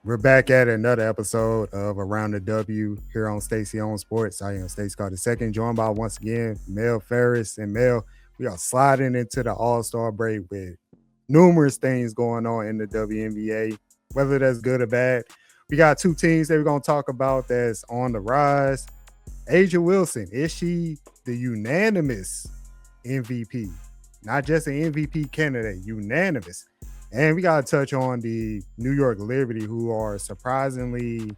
We're back at another episode of Around the W here on Stacey on Sports. I am Stacey Carter II, joined by once again Mel Ferris and Mel. We are sliding into the All Star break with numerous things going on in the WNBA, whether that's good or bad. We got two teams that we're going to talk about that's on the rise. Asia Wilson, is she the unanimous MVP? Not just an MVP candidate, unanimous. And we got to touch on the New York Liberty, who are surprisingly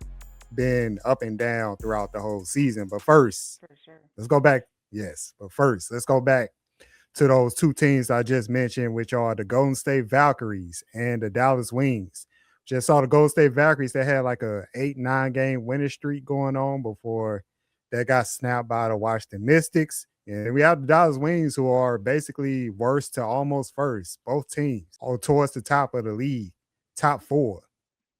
been up and down throughout the whole season. But first, For sure. let's go back. Yes, but first, let's go back to those two teams I just mentioned, which are the Golden State Valkyries and the Dallas Wings. Just saw the Golden State Valkyries that had like a 8-9 game winning streak going on before that got snapped by the Washington Mystics. And we have the Dallas Wings, who are basically worst to almost first, both teams, or towards the top of the league, top four.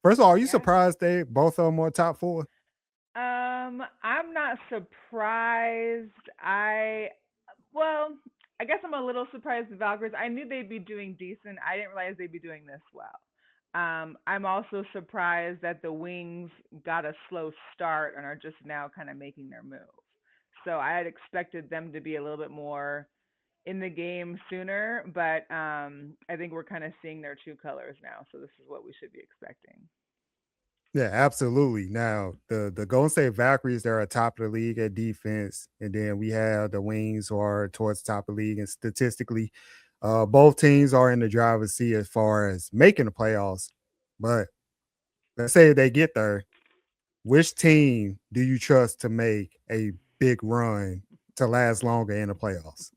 First of all, are you Yeah. surprised they both of them are top four? I'm not surprised. Well, I guess I'm a little surprised the Valkyries. I knew they'd be doing decent. I didn't realize they'd be doing this well. I'm also surprised that the Wings got a slow start and are just now kind of making their move. So I had expected them to be a little bit more in the game sooner, but I think we're kind of seeing their true colors now. So this is what we should be expecting. Yeah, absolutely. Now, the Golden State Valkyries, they're at top of the league at defense, and then we have the Wings who are towards the top of the league. And statistically, both teams are in the driver's seat as far as making the playoffs. But let's say they get there, which team do you trust to make a big run to last longer in the playoffs?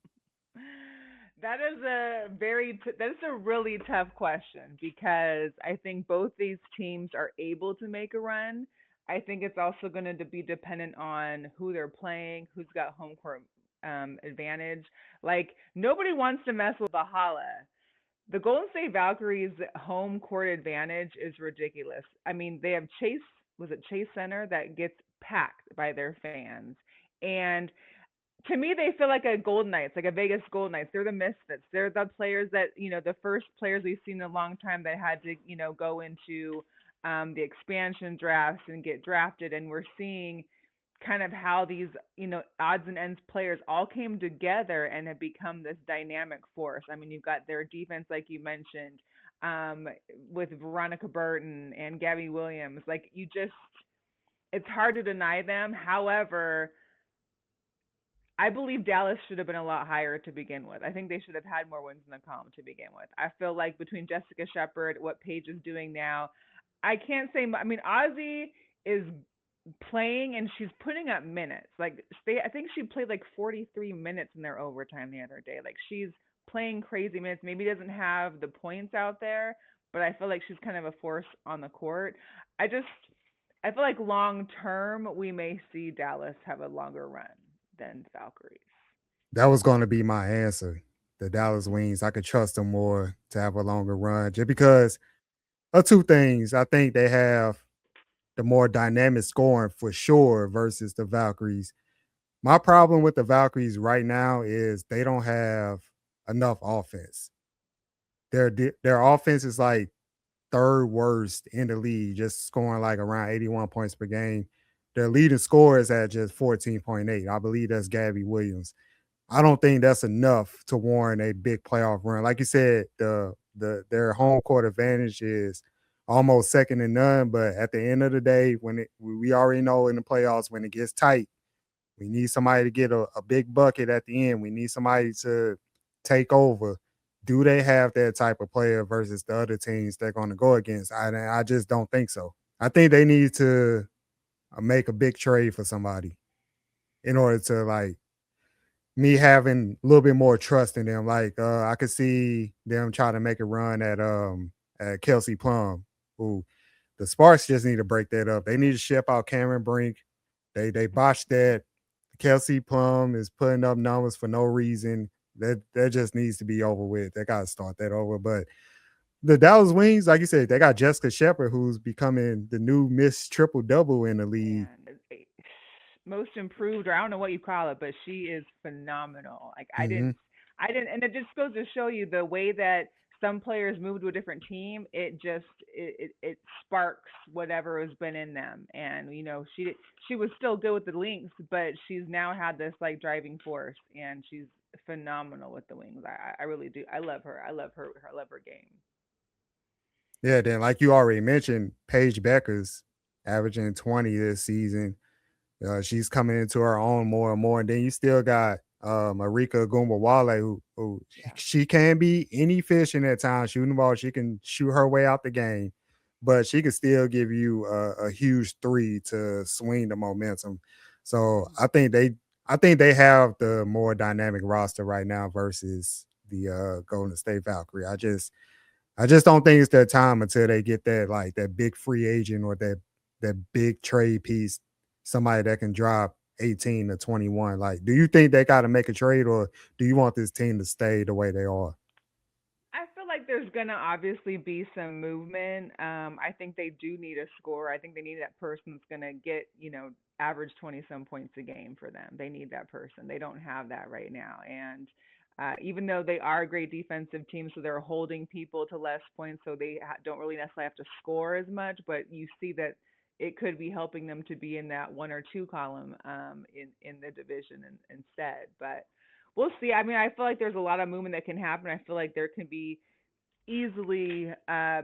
That's a really tough question because I think both these teams are able to make a run. I think it's also going to be dependent on who they're playing, who's got home court advantage. Like nobody wants to mess with Bahala. The Golden State Valkyries home court advantage is ridiculous. I mean, they have Chase, was it Chase Center that gets packed by their fans. And to me, they feel like a Golden Knights, like a Vegas Golden Knights. They're the misfits. They're the players that the first players we've seen in a long time that had to go into the expansion drafts and get drafted, and we're seeing kind of how these odds and ends players all came together and have become this dynamic force. I mean, you've got their defense, like you mentioned, um, with Veronica Burton and Gabby Williams. Like you just, it's hard to deny them. However, I believe Dallas should have been a lot higher to begin with. I think they should have had more wins in the column to begin with. I feel like between Jessica Shepard, what Paige is doing now, I can't say. I mean, Ozzy is playing and she's putting up minutes. Like I think she played like 43 minutes in their overtime the other day. Like she's playing crazy minutes. Maybe doesn't have the points out there, but I feel like she's kind of a force on the court. I just I feel like long term we may see Dallas have a longer run than Valkyries. That was going to be my answer. The Dallas Wings, I could trust them more to have a longer run just because of two things. I think they have the more dynamic scoring for sure versus the Valkyries. My problem with the Valkyries right now is they don't have enough offense. Their offense is like third worst in the league, just scoring like around 81 points per game. Their leading scorer is at just 14.8. I believe that's Gabby Williams. I don't think that's enough to warrant a big playoff run. Like you said, their home court advantage is almost second to none. But at the end of the day, we already know in the playoffs when it gets tight, we need somebody to get a big bucket at the end. We need somebody to take over. Do they have that type of player versus the other teams they're going to go against? I just don't think so. I think they need to make a big trade for somebody in order to like me having a little bit more trust in them. Like I could see them trying to make a run at Kelsey Plum, who the Sparks just need to break that up. They need to ship out Cameron Brink. They botched that. Kelsey Plum is putting up numbers for no reason. That just needs to be over with. They gotta start that over. But the Dallas Wings, like you said, they got Jessica Shepard, who's becoming the new Miss Triple Double in the league. Man, most improved, or I don't know what you call it, but she is phenomenal. Like Hmm. I didn't, and it just goes to show you the way that some players move to a different team, it sparks whatever has been in them. And she was still good with the Lynx, but she's now had this like driving force, and she's phenomenal with the Wings. I really do. I love her. I love her. I love her game. Yeah, then like you already mentioned, Paige Becker's averaging 20 this season. She's coming into her own more and more. And then you still got Marika Gumbawale, who Yeah. she can be inefficient at times shooting the ball. She can shoot her way out the game, but she can still give you a huge three to swing the momentum. So Mhm. I think they have the more dynamic roster right now versus the Golden State Valkyrie. I just don't think it's their time until they get that big free agent or that big trade piece, somebody that can drop 18 to 21. Like, do you think they got to make a trade, or do you want this team to stay the way they are? I feel like there's gonna obviously be some movement. I think they do need a scorer. I think they need that person that's gonna get, average 20 some points a game for them. They need that person. They don't have that right now. And even though they are a great defensive team, so they're holding people to less points, so they don't really necessarily have to score as much. But you see that it could be helping them to be in that one or two column in the division instead. But we'll see. I mean, I feel like there's a lot of movement that can happen. I feel like there can be easily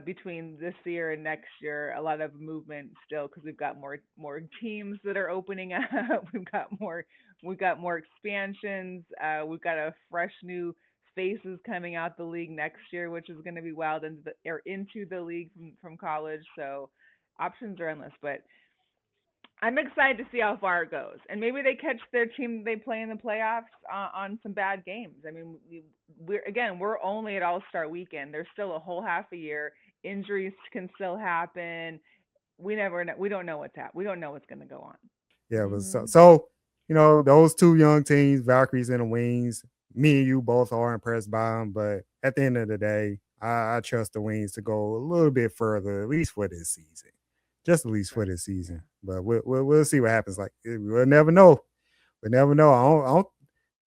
between this year and next year a lot of movement still because we've got more teams that are opening up. We've got more expansions. We've got a fresh new faces coming out the league next year, which is going to be wild into the league from college. So options are endless, but I'm excited to see how far it goes, and maybe they catch their team they play in the playoffs on some bad games. I mean, we're only at All Star Weekend. There's still a whole half a year. Injuries can still happen. We never know. We don't know We don't know what's going to go on. Yeah, but so, Mhm. so you know those two young teams, Valkyries and the Wings. Me and you both are impressed by them, but at the end of the day, I trust the Wings to go a little bit further, at least for this season, just at least for Right. this Yeah. season. But we'll see what happens. Like we'll never know. We never know.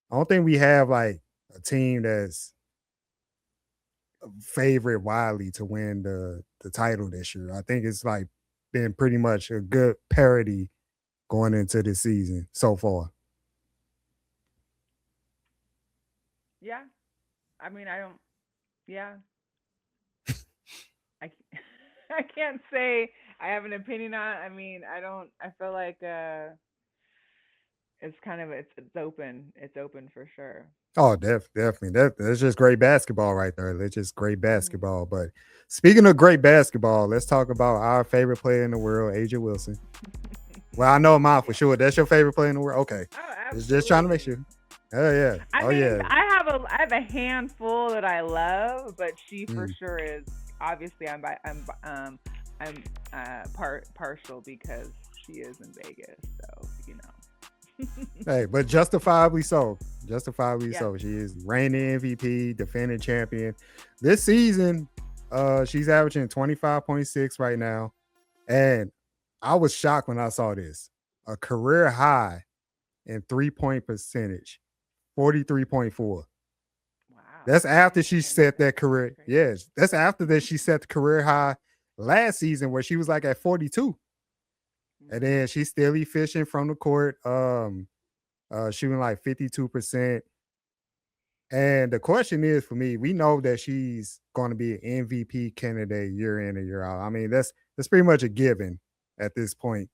I don't think we have like a team that's favorite widely to win the title this year. I think it's like been pretty much a good parity going into this season so far. Yeah. I mean, I don't. Yeah. I. I can't say I have an opinion on it. I mean, I don't. I feel like it's kind of it's open. It's open for sure. Oh, definitely. That's just great basketball right there. That's just great Mhm. basketball. But speaking of great basketball, let's talk about our favorite player in the world, AJ Wilson. Well, I know mine for Yeah. sure. That's your favorite player in the world. Okay, Oh, just trying to make absolutely. sure. Oh yeah. I Oh mean, yeah. I have a handful that I love, but she for Mm. sure is obviously I'm partial because she is in Vegas, so. Hey, but justifiably so. Justifiably Yeah. so. She is reigning MVP, defending champion. This season, she's averaging 25.6 right now. And I was shocked when I saw this. A career high in 3-point percentage, 43.4. Wow. That's I after didn't she even know set that. that That's career. crazy. Yes, that's after that she set the career high last season where she was like at 42. And Mhm. then she's still efficient from the court, shooting like 52%. And the question is for me, we know that she's going to be an MVP candidate year in and year out. I mean, that's pretty much a given at this point.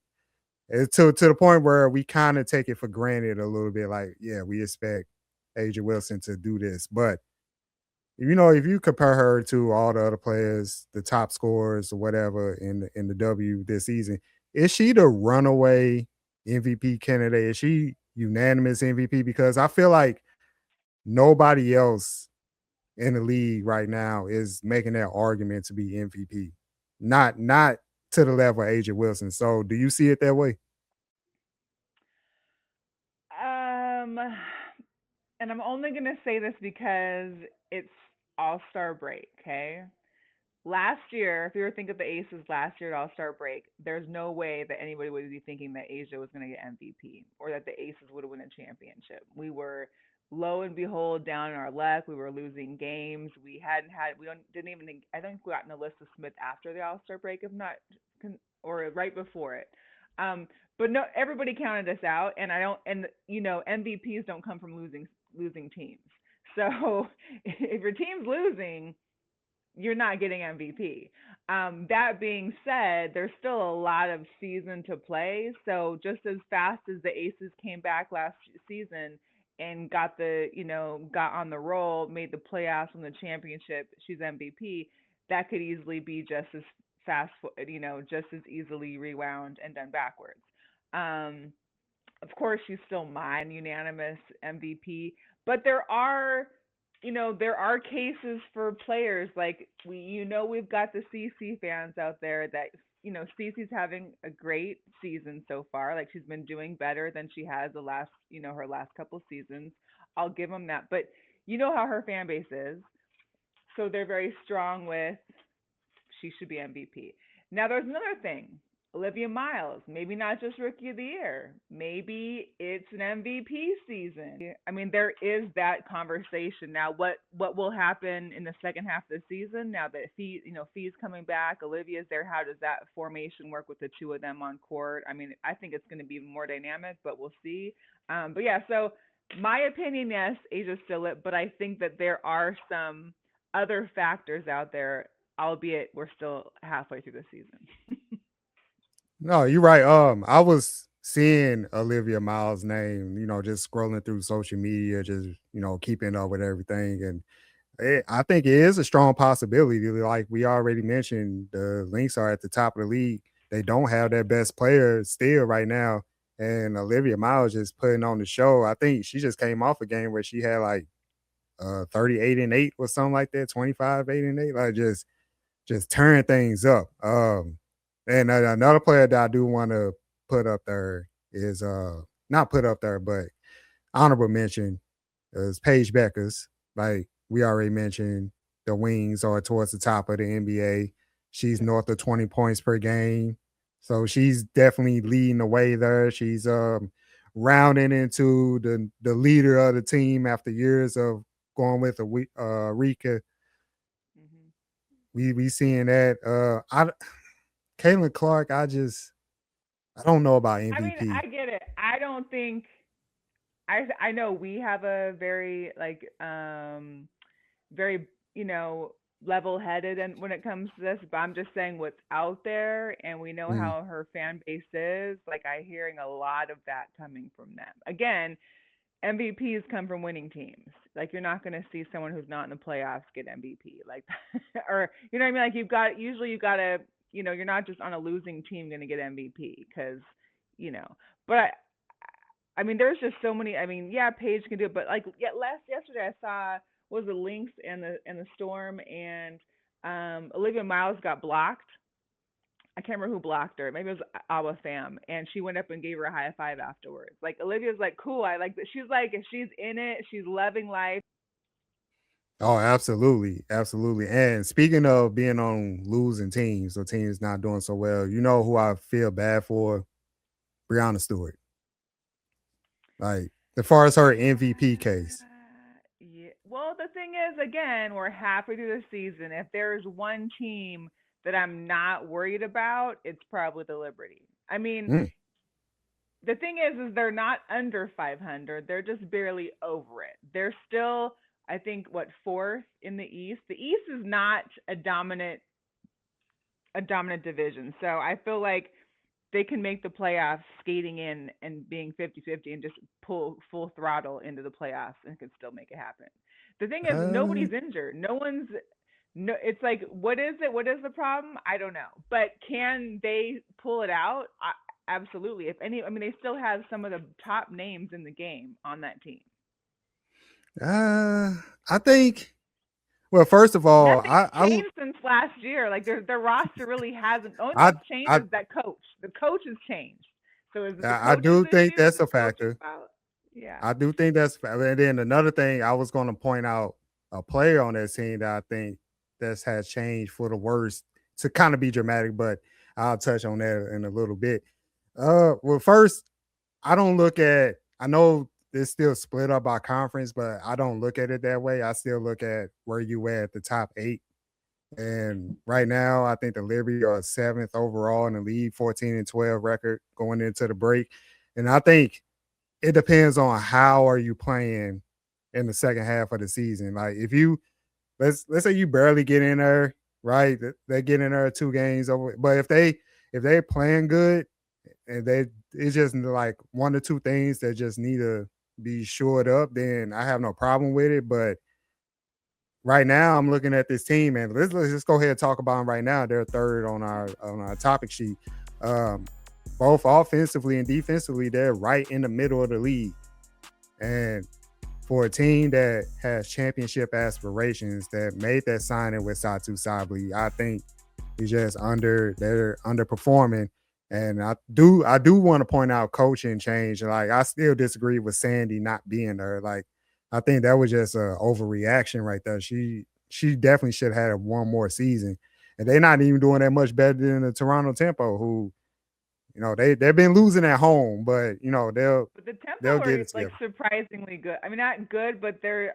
It's to the point where we kind of take it for granted a little bit. Like, yeah, we expect Aja Wilson to do this, but if you compare her to all the other players, the top scorers or whatever in the W this season, is she the runaway MVP candidate? Is she unanimous MVP? Because I feel like nobody else in the league right now is making that argument to be MVP. Not to the level of AJ Wilson. So do you see it that way? Um, and I'm only gonna say this because it's All Star break. Okay. Last year, if you were thinking of the Aces last year at All Star break, there's no way that anybody would be thinking that Asia was going to get MVP or that the Aces would win a championship. lo and behold, down in our luck, we were losing games. We hadn't had, we don't, didn't even, I think we got in Alyssa Smith after the All Star break, if not, or right before it. Um, but no, everybody counted us out, and I don't, and MVPs don't come from losing teams. So if your team's losing, you're not getting MVP. That being said, there's still a lot of season to play. So just as fast as the Aces came back last season and got on the roll, made the playoffs and the championship, she's MVP. That could easily be just as fast, just as easily rewound and done backwards. Um, of course, she's still mine, unanimous MVP. But there are cases for players like we've got the CC fans out there that CC's having a great season so far. Like she's been doing better than she has her last couple seasons. I'll give them that. But you know how her fan base is, so they're very strong with she should be MVP. Now there's another thing. Olivia Miles, maybe not just rookie of the year. Maybe it's an MVP season. I mean, there is that conversation. Now what will happen in the second half of the season now that Fee's coming back, Olivia's there, how does that formation work with the two of them on court? I mean, I think it's going to be even more dynamic, but we'll see. But yeah, so my opinion, yes, Asia's still it, but I think that there are some other factors out there, albeit we're still halfway through the season. No, you're right. I was seeing Olivia Miles' name, just scrolling through social media, just keeping up with everything, and I think it is a strong possibility. Like we already mentioned, the Lynx are at the top of the league. They don't have their best player still right now, and Olivia Miles just putting on the show. I think she just came off a game where she had like 38-8 or something like that, 25-8, like just turn things up. And another player that I do want to put up there is not put up there, but honorable mention is Paige Beckers. Like we already mentioned, the Wings are towards the top of the NBA. She's north of 20 points per game. So she's definitely leading the way there. She's rounding into the leader of the team after years of going with Rika. Hmm. We seeing that. Caitlin Clark, I don't know about I mean, MVP. I get it. I don't think I know we have a very very level-headed and when it comes to this, but I'm just saying what's out there, and we know Mm. how her fan base is. Like I hearing a lot of that coming from them. Again, MVPs come from winning teams. Like you're not going to see someone who's not in the playoffs get MVP. Like, or you know what I mean? Like you've got to, you're not just on a losing team going to get MVP because, you know. But I mean, there's just so many. I mean, yeah, Paige can do it, but like, yeah, yesterday I saw was the Lynx and the Storm, and Olivia Miles got blocked. I can't remember who blocked her. Maybe it was Awa Fam, and she went up and gave her a high five afterwards. Like Olivia's like, cool. I like that. She's like, she's in it. She's loving life. Oh, absolutely, absolutely. And speaking of being on losing teams or teams not doing so well, you know who I feel bad for? Brianna Stewart. Like as far as her MVP case. Yeah. Well, the thing is, again, we're halfway through the season. If there's one team that I'm not worried about, it's probably the Liberty. I mean, Mm. the thing is they're not under 500. They're just barely over it. They're still, I think, what, fourth in the East. The East is not a dominant division. So I feel like they can make the playoffs skating in and being 50-50 and just pull full throttle into the playoffs and can still make it happen. The thing is Uh, nobody's injured. No one's no it's like what is it? What is the problem? I don't know. But can they pull it out? Absolutely. If any I mean they still have some of the top names in the game on that team. uh, I think. Well, first of all, Nothing's changed since last year. Like their roster really hasn't. The only thing I, that's changed I, is that coach. The coach has changed. So is it the I coach's do think issue? Is that's the a coach's factor. fault? Yeah. I do think and then another thing I was going to point out a player on that team that I think that's has changed for the worse to kind of be dramatic, but I'll touch on that in a little bit. Well, first, I don't look at. I know it's still split up by conference, but I don't look at it that way. I still look at where you at the top 8. And right now, I think the Liberty are 7th overall in the league, 14-12 record going into the break. And I think it depends on how are you playing in the second half of the season. Like if you let's say you barely get in there, right? They get in there 2 games over. But if they playing good and they it's just like 1 or 2 things that just need to be shored up, then I have no problem with it. But right now, I'm looking at this team, and let's just go ahead and talk about them right now. They're third on our topic sheet. Um, both offensively and defensively, they're right in the middle of the league. And for a team that has championship aspirations, that made that signing with Satu Sabli, I think he's just they're underperforming. And I do want to point out coaching change. Like I still disagree with Sandy not being there. Like I think that was just a overreaction right there. She definitely should have had 1 more season. And they're not even doing that much better than the Toronto Tempo, who, they've been losing at home, but But the they'll Tempo get are it like together. surprisingly good. I mean, not good, but they're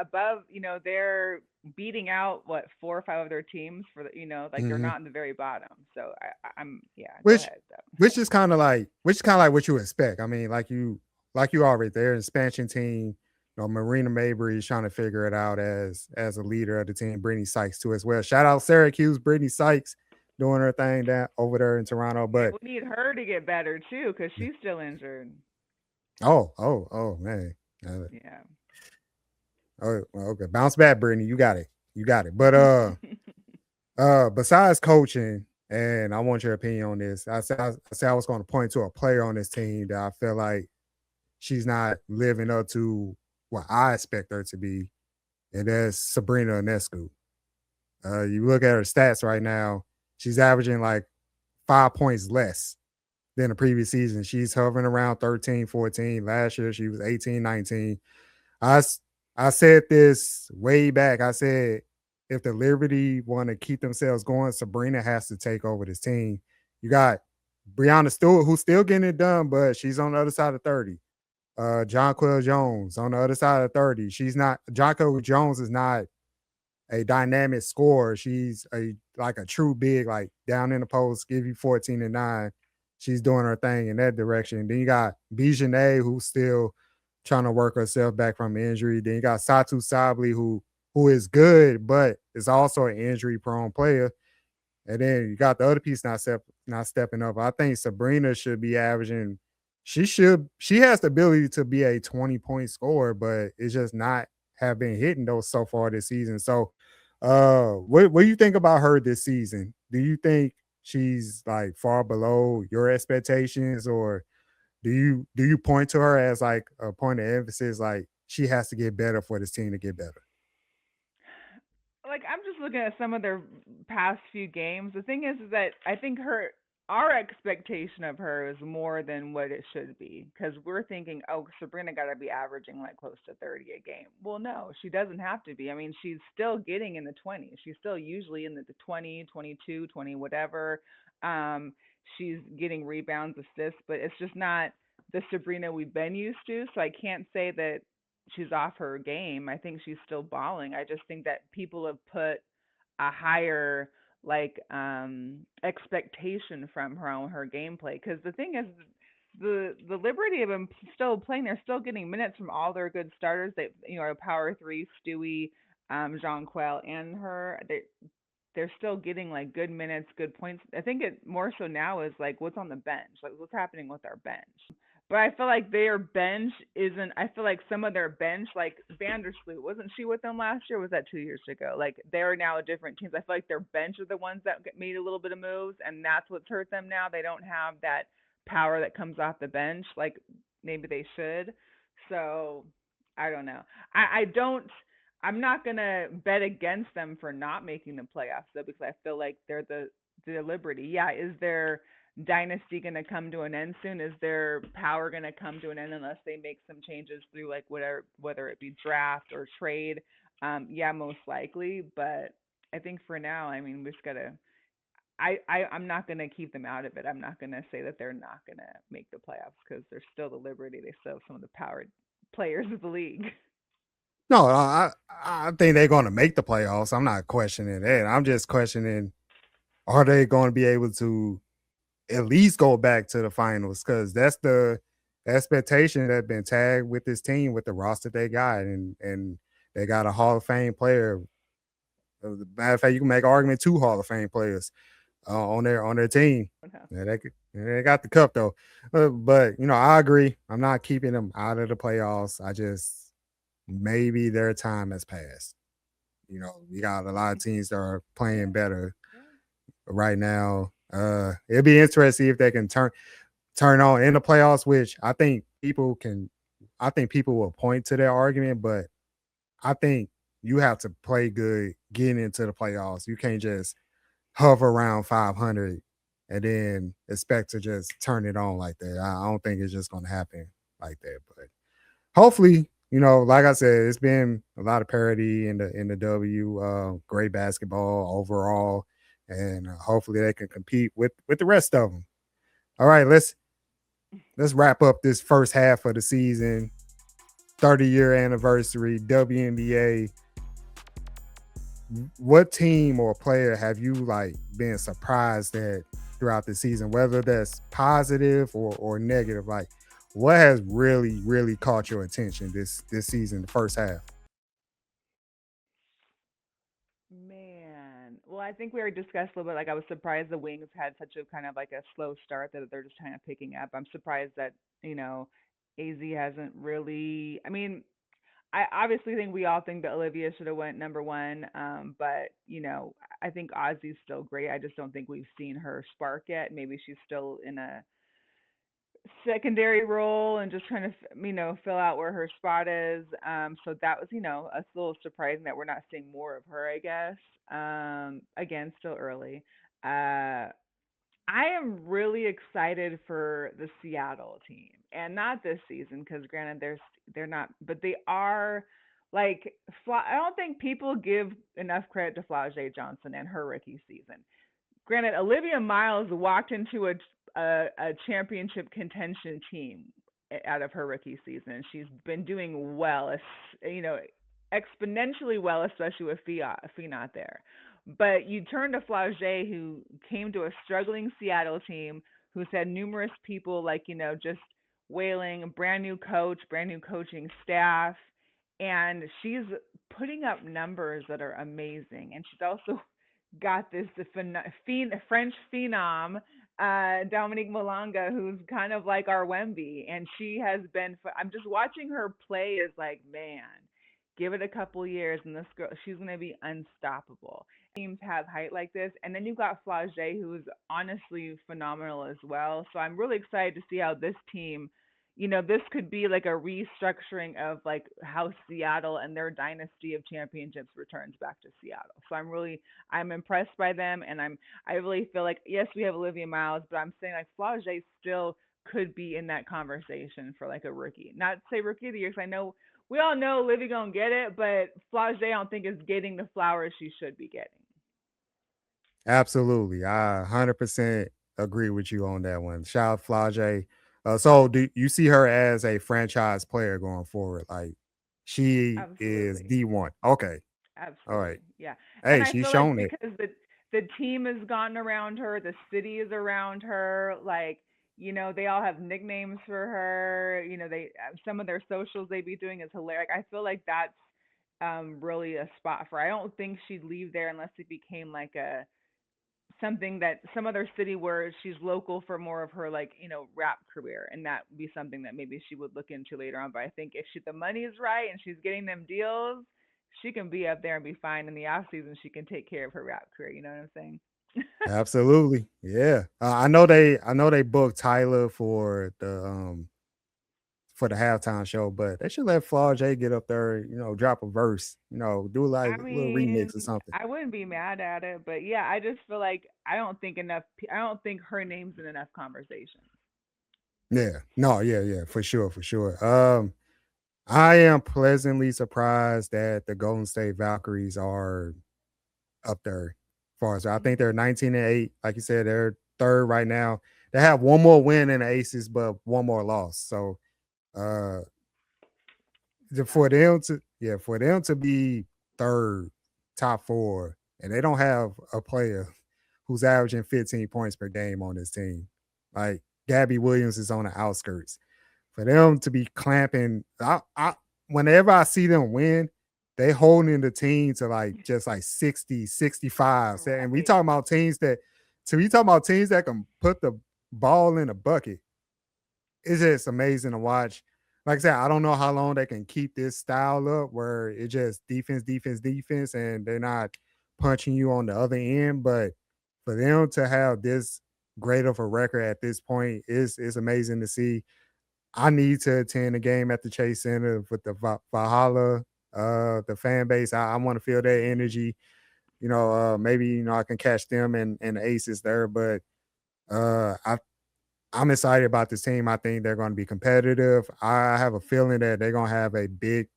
above. They're beating out what 4 or 5 other teams for like they're Mhm. not in the very bottom. So I'm yeah. Go Which ahead though. which is kind of like what you expect. I mean, like you already there, expansion team. Marina Mabry is trying to figure it out as a leader of the team. Brittany Sykes too as well. Shout out Syracuse, Brittany Sykes doing her thing down over there in Toronto. Yeah, But we need her to get better too because she's still injured. oh man. Uh, Yeah. oh, well, okay. Bounce back, Brittany. You got it. You got it. But besides coaching, and I want your opinion on this. I said I was going to point to a player on this team that I feel like she's not living up to what I expect her to be, and that's Sabrina Ionescu. You look at her stats right now, she's averaging like 5 points less than the previous season. She's hovering around 13, 14. Last year, she was 18, 19. I, s- I said this way back. I said, if the Liberty want to keep themselves going, Sabrina has to take over this team. You got Brianna Stewart, who's still getting it done, but she's on the other side of 30. Jonquil Jones on the other side of 30. She's not Jonquil Jones is not a dynamic scorer. She's a true big, like down in the post, give you 14 and 9. She's doing her thing in that direction. Then you got Bijane, who's still trying to work herself back from injury. Then you got Satu Sabli, who is good, but is also an injury prone player. And then you got the other piece not stepping up. I think Sabrina should be averaging. She has the ability to be a 20-point scorer, but it's just not have been hitting those so far this season. So what do you think about her this season? Do you think she's like far below your expectations, or do you point to her as like a point of emphasis, like she has to get better for this team to get better? Like I'm just looking at some of their past few games. The thing is that I think our expectation of her is more than what it should be because we're thinking, oh, Sabrina got to be averaging like close to 30 a game. Well, no, she doesn't have to be. I mean, she's still getting in the 20s. She's still usually in the 20, 22, 20, whatever. Um, she's getting rebounds, assists, but it's just not the Sabrina we've been used to. So I can't say that she's off her game. I think she's still balling. I just think that people have put a higher expectation from her on her gameplay because the thing is the Liberty have been still playing. They're still getting minutes from all their good starters. They power three Stewie, Jean Quell, and her. They're still getting like good minutes, good points. I think it more so now is like what's on the bench, like what's happening with our bench. But I feel like their bench isn't. I feel like some of their bench, like Vandersloot, wasn't she with them last year? Or was that 2 years ago? Like they're now different teams. I feel like their bench are the ones that made a little bit of moves, and that's what's hurt them now. They don't have that power that comes off the bench like maybe they should. So I don't know. I don't. I'm not gonna bet against them for not making the playoffs though, because I feel like they're the Liberty. Yeah, is their dynasty gonna come to an end soon? Is their power gonna come to an end unless they make some changes through like whatever, whether it be draft or trade? Yeah, most likely. But I think for now, I mean, we just gotta. I'm not gonna keep them out of it. I'm not gonna say that they're not gonna make the playoffs because they're still the Liberty. They still have some of the power players of the league. No, I think they're going to make the playoffs. I'm not questioning that. I'm just questioning, are they going to be able to at least go back to the finals? Because that's the expectation that's been tagged with this team with the roster they got, and they got a Hall of Fame player. Matter of fact, you can make argument two Hall of Fame players on their team. Yeah, they got the cup though. But I agree. I'm not keeping them out of the playoffs. I just maybe their time has passed. You got a lot of teams that are Yeah, playing better yeah. right now. It'd be interesting if they can turn on in the playoffs, which I think people will point to their argument, but I think you have to play good getting into the playoffs. You can't just hover around 500 and then expect to just turn it on like that. I don't think it's just going to happen like that. But hopefully, like I said, it's been a lot of parity in the W. Great basketball overall, and hopefully they can compete with the rest of them. All right, let's wrap up this first half of the season. 30-year anniversary WNBA. What team or player have you like been surprised at throughout the season, whether that's positive or negative? Like, what has really caught your attention this season, the first half? Man. Well, I think we already discussed a little bit. Like, I was surprised the Wings had such a kind of like a slow start that they're just kind of picking up. I'm surprised that, you know, AZ hasn't really. I mean, I obviously think we all think that Olivia should have went number one. But I think Ozzy's still great. I just don't think we've seen her spark yet. Maybe she's still in a secondary role and just trying to fill out where her spot is. So that was a little surprising that we're not seeing more of her. I guess. Again, still early. I am really excited for the Seattle team, and not this season because granted they're not, but they are. Like, I don't think people give enough credit to Flau'jae Johnson and her rookie season. Granted, Olivia Miles walked into a championship contention team out of her rookie season. She's been doing well, you know, exponentially well, especially with Fiat there. But you turn to Flau'jae, who came to a struggling Seattle team, who's had numerous people like just wailing, a brand new coach, brand new coaching staff, and she's putting up numbers that are amazing. And she's also got this French phenom, Dominique Malanga, who's kind of like our Wemby, and she has been. I'm just watching her play. Is like, man, give it a couple years, and this girl, she's gonna be unstoppable. Teams have height like this, and then you've got Flau'jae, who's honestly phenomenal as well. So I'm really excited to see how this team. This could be like a restructuring of like how Seattle and their dynasty of championships returns back to Seattle. So I'm impressed by them, and I really feel like yes, we have Olivia Miles, but I'm saying like Flau'jae still could be in that conversation for like a rookie. Not to say rookie of the year, because I know we all know Olivia gonna get it, but Flau'jae I don't think is getting the flowers she should be getting. Absolutely, I 100% agree with you on that one. Shout out Flage. So do you see her as a franchise player going forward? Like, she is Absolutely. D1. Okay, all right. Absolutely. Yeah. And Hey, I she's feel like shown it. because the team has gotten around her, the city is around her, like, they all have nicknames for her. They some of their socials they be doing is hilarious. I feel like that's really a spot for her. I don't think she'd leave there unless it became like a something that some other city where she's local for more of her like rap career, and that would be something that maybe she would look into later on. But I think if the money is right and she's getting them deals, she can be up there and be fine. In the off season she can take care of her rap career, you know what I'm saying? Absolutely, yeah. I know they booked Tyler for the halftime show, but they should let Flage get up there, drop a verse, do like I a little mean, remix or something. I wouldn't be mad at it, but yeah, I just feel like I don't think her name's in enough conversations. Yeah, no, yeah, for sure. I am pleasantly surprised that the Golden State Valkyries are up there. As far as I think they're 19-8. Like you said, they're third right now. They have one more win in the Aces, but one more loss. So uh For them to for them to be third, top four, and they don't have a player who's averaging 15 points per game on this team. Like Gabby Williams is on the outskirts. For them to be clamping, whenever I see them win, they holding the team to like just like 60, 65. And we Right. talking about teams that we talking about teams that can put the ball in a bucket. It's just amazing to watch. Like I said, I don't know how long they can keep this style up where it just defense, defense, defense, and they're not punching you on the other end. But for them to have this great of a record at this point is amazing to see. I need to attend a game at the Chase Center with the Valhalla, the fan base. I want to feel their energy. Maybe I can catch them and the Aces there. But I I'm excited about this team. I think they're going to be competitive. I have a feeling that they're going to have a big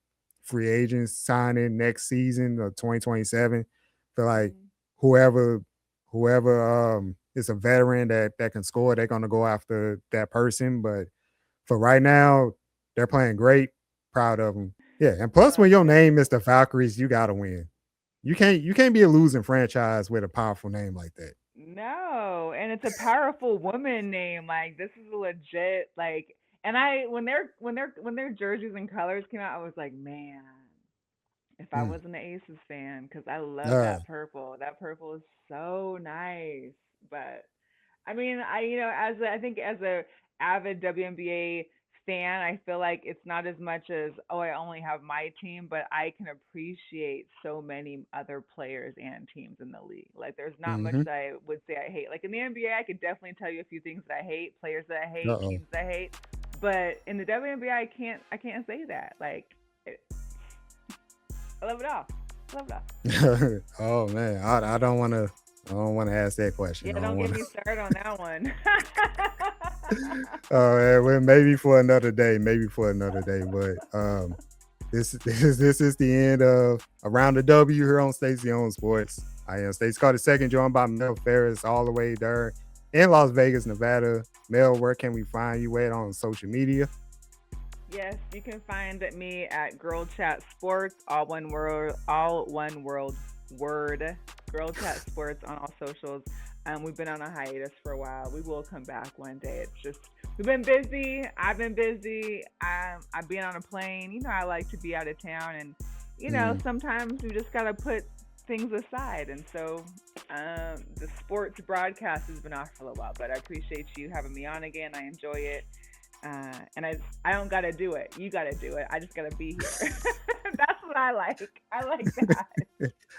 free agent signing next season of 2027. Feel like Mhm. whoever whoever is a veteran that can score, they're going to go after that person. But for right now, they're playing great. Proud of them. Yeah, and plus when Oh, your name is good. the Valkyries, you got to win. You can't be a losing franchise with a powerful name like that. No, and it's a powerful woman name. Like this is a legit like. And I when their jerseys and colors came out, I was like, man, if I Mm. wasn't an Aces fan, because I love Uh, that purple. That purple is so nice. But I mean, I think as a avid WNBA fan, I feel like it's not as much as I only have my team, but I can appreciate so many other players and teams in the league. Like there's not much mm-hmm. that I would say I hate. Like in the NBA, I could definitely tell you a few things that I hate, players that I hate, Uh-oh. teams that I hate. But in the WNBA, I can't say that. Like I love it all. I love it all. Oh man, I don't want to ask that question. Yeah, I don't don't get want me to. started on that one. Oh man, well, maybe for another day, maybe for another day. But this is the end of Around the W here on Stacey on Sports. I am Stacey Carter second, joined by Mel Ferris all the way there in Las Vegas, Nevada. Mel, where can we find you at on social media? Yes, you can find me at Girl Chat Sports, all one word, Girl Chat Sports on all socials. We've been on a hiatus for a while. We will come back one day. It's just we've been busy. I've been busy. I've been on a plane. I like to be out of town, and Mm, sometimes we just gotta put things aside. And so, the sports broadcast has been off for a while, but I appreciate you having me on again. I enjoy it. And I don't gotta do it. You gotta do it. I just gotta be here. That's what I like. I like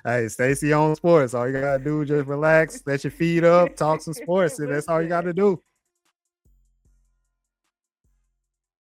Hey, Stacey on Sports. All you gotta do is just relax, let your feet up, talk some sports, and that's all you Listen, gotta do.